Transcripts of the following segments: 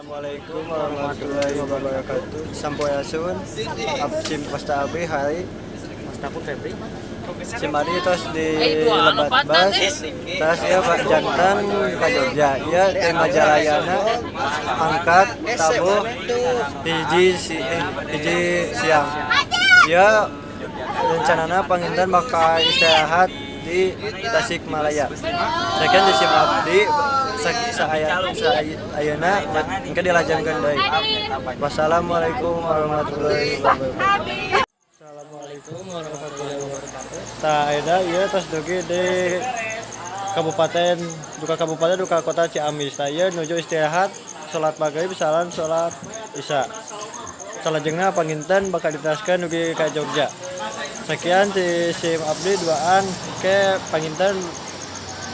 Assalamualaikum warahmatullahi wabarakatuh. Sampurasun. Absim pasta abi hari. Mas Takut Febri. Cimari tos di lebat bas. Tas ya Pak Jantan ka Jogja. Ya di Majalayana angkat tabuh hiji siang. Ya rencanana panginten bakal istirahat di Tasikmalaya. Sakeun di sim abdi ayeuna engke dilajengkeun deui. Wassalamualaikum warahmatullahi wabarakatuh. Assalamualaikum warahmatullahi wabarakatuh. Tah ayeuna ieu tos dugi di Kabupaten Duka Kota Ciamis. Tah ieu nuju istirahat salat maghrib salam salat isya. Salajengna panginten bakal diteraskeun dugi ka Jogja. Sekian di SIM abdi duaan ke panginten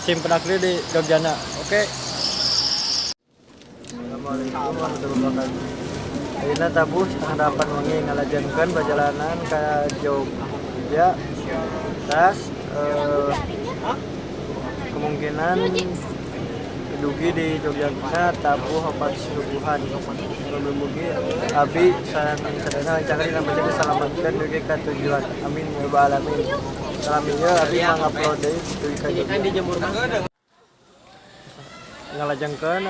SIM penakli di Jogjana. Oke. Assalamualaikum warahmatullahi wabarakatuh. Ayeuna tabuh setengah 8 wengi ngalajenkeun perjalanan ka Jogja. Tas kemungkinan dugi di Jogjana tabuh 4 subuhan. Mugi abi sadana jangan dina selamatkeun dugi ka tujuan. Amin ya rabbal alamin. Salam ieu abi mangupload deui dugi ka Jogja. Di jemur mah ngalajengkeun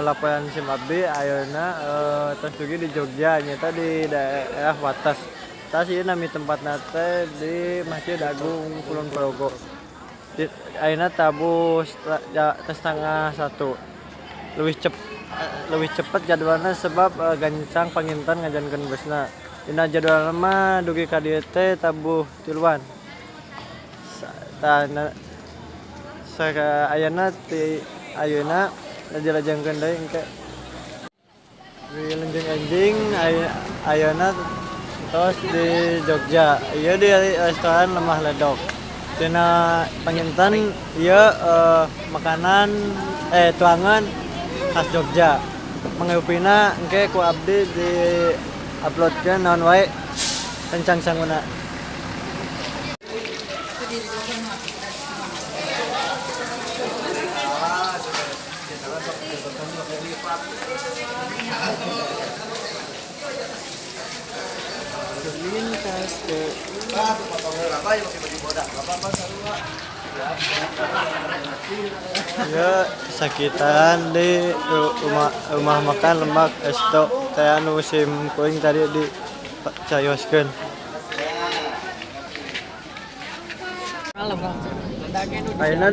laporan SIM abdi ayeuna tos dugi di Jogja nyata di daerah Wates. Tas ieu nami tempatna teh di Masjid Agung Kulon Progo. Ayeuna tabuh setengah 1. Leuwih cepet jadwalna sebab gancang panginten ngajankeun busna. Dina jadwalna mah dugi ka dieu teh tabuh tiluan. Ayeuna dilajengkeun deui engke wilenjeng enjing ayeuna tos di Jogja. Ieu di restoran Lemah Ledok. Dina panginten ieu makanan tuangan khas Jogja. Mangupina engke ku abdi di uploadkeun naon wae rencang sanguna. Lintas ke ya sakitan di rumah makan Lemak Esto teh anu SIM kuing tadi di cayoskeun. Ayeuna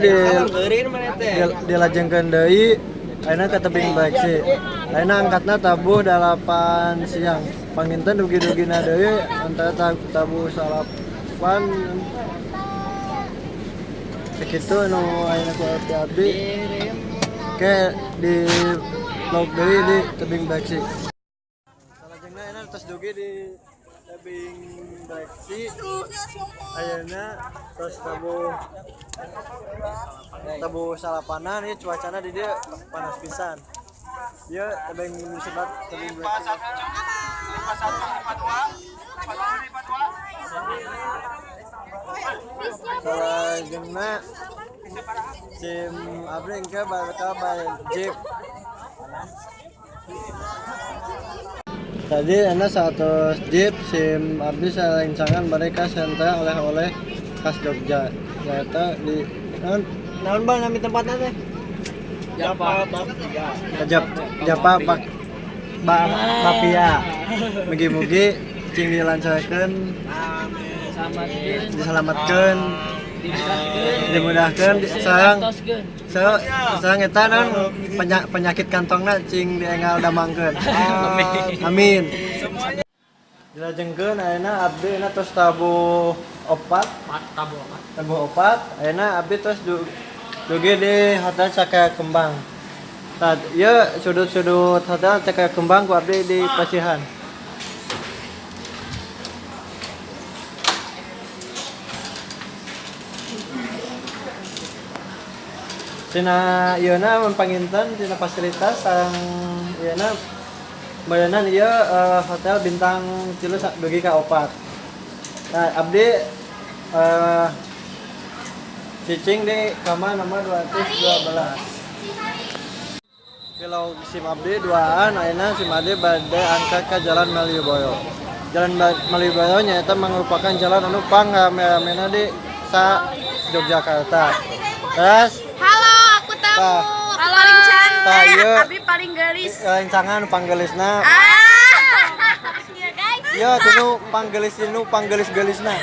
dilajengkeun deui ayeuna ka tebing Baksi. Ayeuna angkatna tabuh 8 siang. Panginten dugi-dugina deui antara tabuh salapan sekitu anu ayeuna ku abdi ke di vlog deui di tebing Baksi. Salajengna ayeuna tos dugi di tebing Baksi. Ayeuna tos tabuh salapanan ieu cuacana di dieu panas pisan. Ieu tebing disebat tebing Baksi. Salajengna SIM abdi engke bakal bae jeep. Tadi enak 100 jeep SIM abdi salencangan mereka sentra oleh-oleh khas Jogja. Nyata di naon bang nami tempatna teh? Japa Bapia. Mugi-mugi cing dilancarkeun, diselamatkeun, dimudahkeun, sareng eta naon penyakit kantongna cing diengal damangkeun. Amin. Dilajengkeun ayeuna abdi tos tabuh opat. Ayeuna abdi tos dugi di Hotel Cakra Kembang. Tah ieu sudut-sudut Hotel Cakra Kembang ku abdi di Pasihan. Tina ieuna mun panginten tina fasilitas sareng ieuna bayanan ieu hotel bintang 3 dugi ka 4. Nah, abdi cicing di kamar nomor 212. Kalau SIM abdi duaan ayeuna SIM abdi bade angkat ka Jalan Malioboro. Jalan Malioboro nyaeta merupakan jalan anu pangrame-ramena di sa Yogyakarta. Terus Halo, aku tahu. Tah. Aku paling cantik. ieu Abi paling gelis. rencangan panggelisna. Iya guys. Ieu tinu panggelis-gelisna.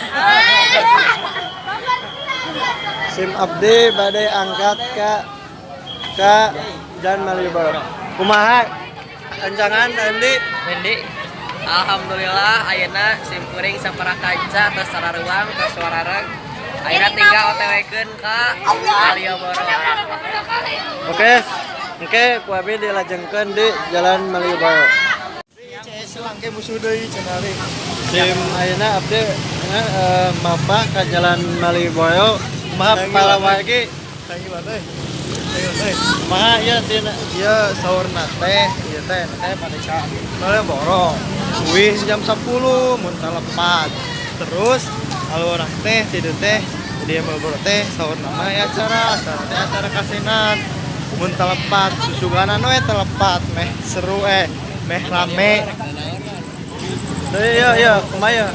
SIM abdi bade angkat ka Jalan Malioboro. Kumaha rencangan Andi? Wendy, alhamdulillah ayeuna SIM kuring sapara kanca tos sararuang tos warareng. Ayeuna tinggal OTW-keun ka Malioboro. Oke, ku abi dilajengkeun di Jalan Malioboro. Langke musuh deui cenah ari. SIM ayeuna abdi mapah ka Jalan Malioboro. Kumaha palawa ge? Sayu teh. Sayu teh. Kumaha ieu tina Ieu saurna teh, ieu teh pada ka Malioboro. Wih jam 10 mun telepat. Terus kalau orang teh tidur teh di Malioboro teh saurna mah acara teh kasinan. Mun telepat susuganan we telepat meh seru meh rame. Iya, kumaha?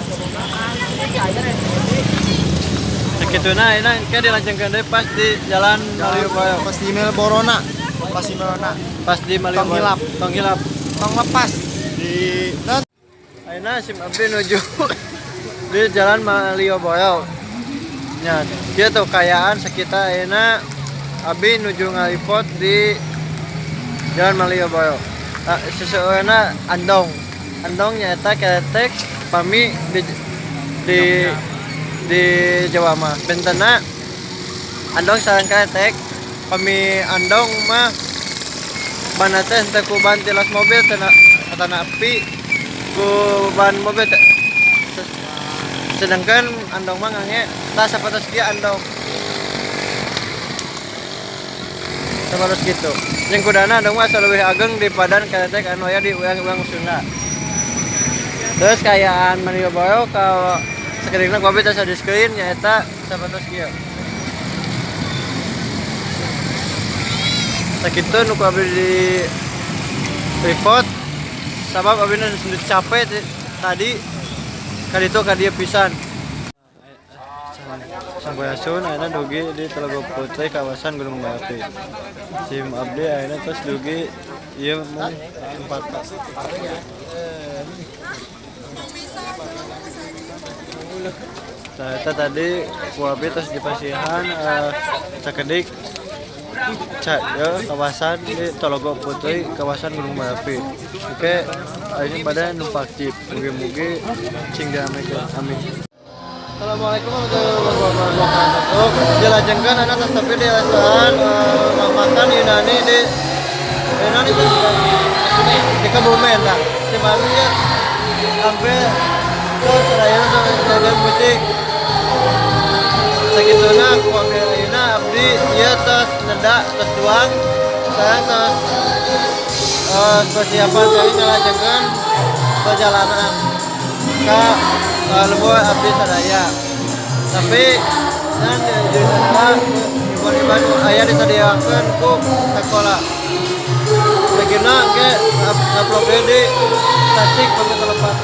Sakituna ayeuna ke dilajengkeun deui pas di Jalan Malioboro. Pas di Malioboro-na. Pas di Malioboro. Tong hilap. Tong lepas di Ayeuna SIM abdi nuju di Jalan Malioboro. Nya, dia tuh kayaan sekitar ayeuna abdi nuju ngalipot di Jalan Malioboro. Sesueuna andong. Andong nyaeta ketek pami di Jawa mah. Bentena andong sareng ketek pami andong mah bana teh teu ku ban tilas mobil tana api ku ban mobil sedangkan andong mah ngange tah sapatos dia andong sapatos gitu jeung kudana andong mah leuwih ageng di padan ketek anu aya di uang Sunda. Terus kayaan Malioboro ka sakedeuna ku abi teh sadiskeun nyaeta sapatos kieu. Sakitu nu ku abi di report sabab abi nu capek tadi kaditu ka dieu pisan. Sampoyasun ayeuna dugi di Telaga Putih kawasan Gunung Merapi. SIM abdi ayeuna tos dugi ieu mah tempat. Nah, eta tadi ku abi tos di pasihan sakedik kawasan di Telaga Putih kawasan Gunung Merapi. Oke, ini pada numpak jeep. Mugi-mugi cing diamekeun. Amin. Assalamualaikum warahmatullahi wabarakatuh. Dilajengkeun anak tas tapi di restoran makan Yunani di Yunani di Kebumen lah. Sebabnya sampai terus saya nonton musik. Sakituna aku ambil ayeuna abdi ieu tos neda tos duang saya tos persiapan kali ngalajengkeun perjalanan ka lembur abdi sadaya. Tapi dan di sana ibu-ibu aya disediakeun ku sekolah. Begina ke upload di Tasik Pemetapan.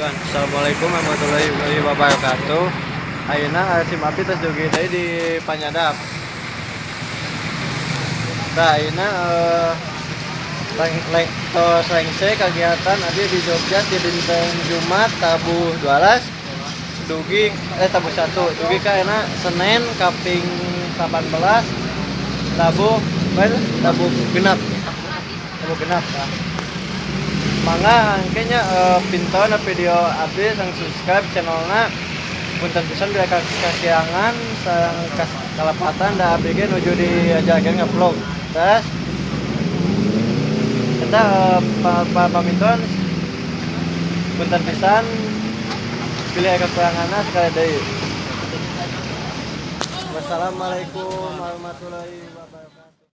Assalamualaikum warahmatullahi wabarakatuh. Ayeuna SIM abdi tos dugi deui di Panyadap. Tah ayeuna tos lengse kagiatan abdi di Jogja di dinten Jumat tabuh 12 dugi tabuh 1 dugi ka ayeuna Senin kaping 18 tabuh genep. Tabuh genep tah. Mangga angkenya pinton video abdi sang subscribe channelna punten pisan bila kasiangan sang kalapatan da abdi ge nuju diajakeun ngupload. Terus kita paminton punten pisan pilih kekuranganna sekali deui. Wassalamualaikum warahmatullahi